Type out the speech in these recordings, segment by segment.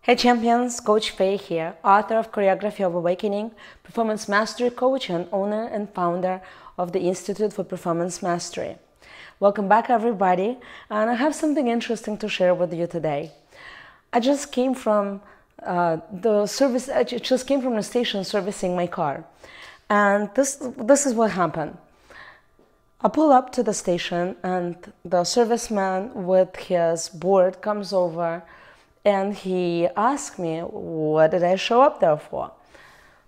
Hey champions, Coach Faye here, author of Choreography of Awakening, performance mastery coach and owner and founder of the Institute for Performance Mastery. Welcome back everybody, and I have something interesting to share with you today. I just came from the station servicing my car, and this is what happened. I pull up to the station and the serviceman with his board comes over and he asked me, what did I show up there for?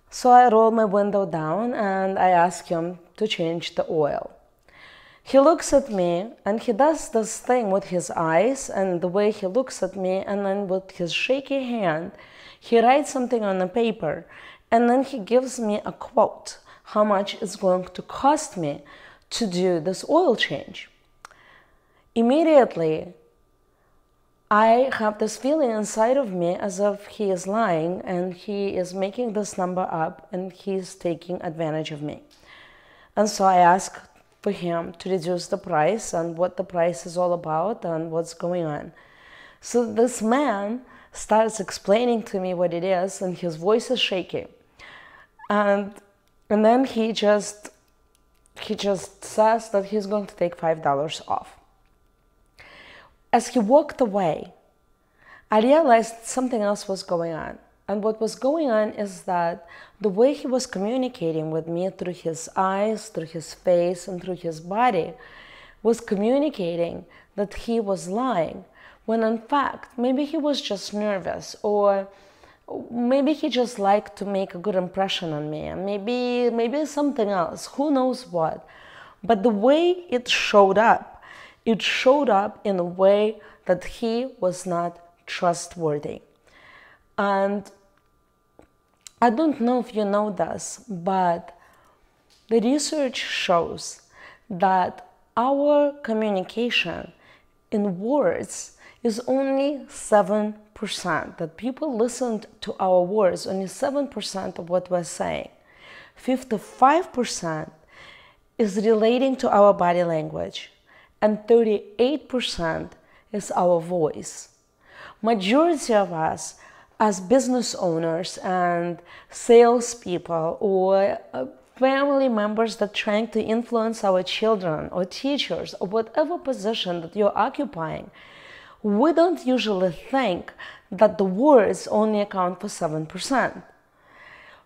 So I roll my window down and I ask him to change the oil. He looks at me and he does this thing with his eyes and the way he looks at me, and then with his shaky hand, he writes something on a paper and then he gives me a quote, how much it's going to cost me to do this oil change. Immediately, I have this feeling inside of me as if he is lying and he is making this number up and he's taking advantage of me. And so I ask for him to reduce the price and what the price is all about and what's going on. So this man starts explaining to me what it is and his voice is shaky. And then he just says that he's going to take $5 off. As he walked away, I realized something else was going on. And what was going on is that the way he was communicating with me through his eyes, through his face, and through his body was communicating that he was lying, when in fact, maybe he was just nervous, or maybe he just liked to make a good impression on me, and maybe something else, who knows what. But the way it showed up in a way that he was not trustworthy. And I don't know if you know this, but the research shows that our communication in words is only 7%, that people listened to our words, only 7% of what we're saying. 55% is relating to our body language, and 38% is our voice. Majority of us as business owners and salespeople or family members that are trying to influence our children or teachers or whatever position that you're occupying, we don't usually think that the words only account for 7%.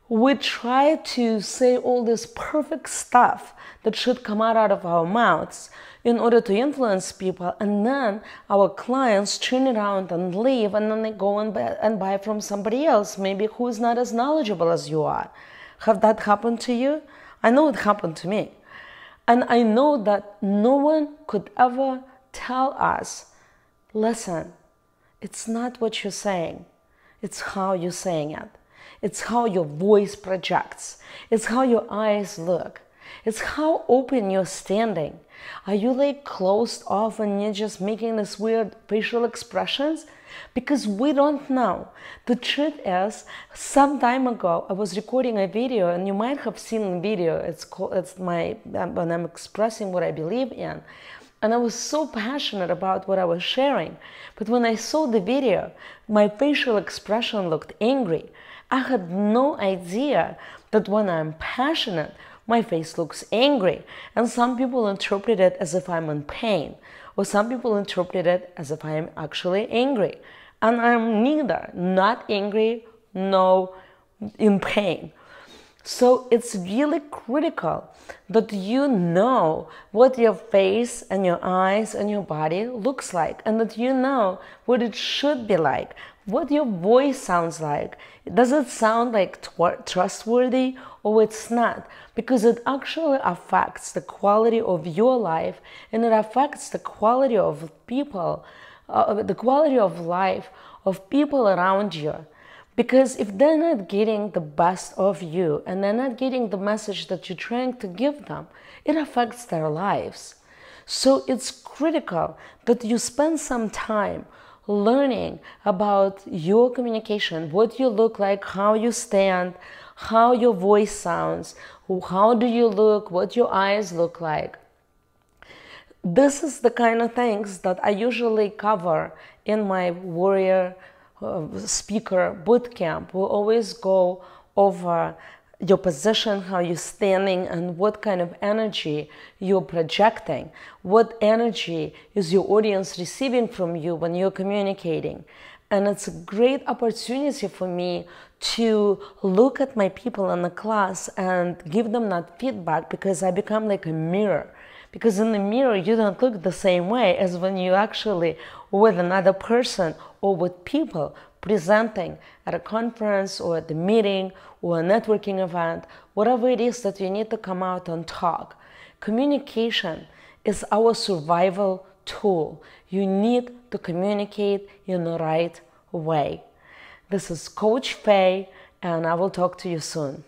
We try to say all this perfect stuff that should come out of our mouths in order to influence people, and then our clients turn around and leave, and then they go and buy from somebody else, maybe who's not as knowledgeable as you are. Have that happened to you? I know it happened to me. And I know that no one could ever tell us, listen, it's not what you're saying, it's how you're saying it. It's how your voice projects. It's how your eyes look. It's how open you're standing. Are you like closed off and you're just making this weird facial expressions? Because we don't know. The truth is, some time ago, I was recording a video, and you might have seen the video. When I'm expressing what I believe in. And I was so passionate about what I was sharing. But when I saw the video, my facial expression looked angry. I had no idea that when I'm passionate, my face looks angry. And some people interpret it as if I'm in pain, or some people interpret it as if I'm actually angry. And I'm neither, not angry, no in pain. So it's really critical that you know what your face and your eyes and your body looks like, and that you know what it should be like, what your voice sounds like. Does it sound like trustworthy or it's not? Because it actually affects the quality of your life, and it affects the quality of people, the quality of life of people around you. Because if they're not getting the best of you and they're not getting the message that you're trying to give them, it affects their lives. So it's critical that you spend some time learning about your communication, what you look like, how you stand, how your voice sounds, how do you look, what your eyes look like. This is the kind of things that I usually cover in my warrior speaker boot camp, we always go over your position, how you're standing, and what kind of energy you're projecting. What energy is your audience receiving from you when you're communicating? And it's a great opportunity for me to look at my people in the class and give them that feedback, because I become like a mirror. Because in the mirror, you don't look the same way as when you actually with another person or with people presenting at a conference or at the meeting or a networking event, whatever it is that you need to come out and talk. Communication is our survival tool. You need to communicate in the right way. This is Coach Faye, and I will talk to you soon.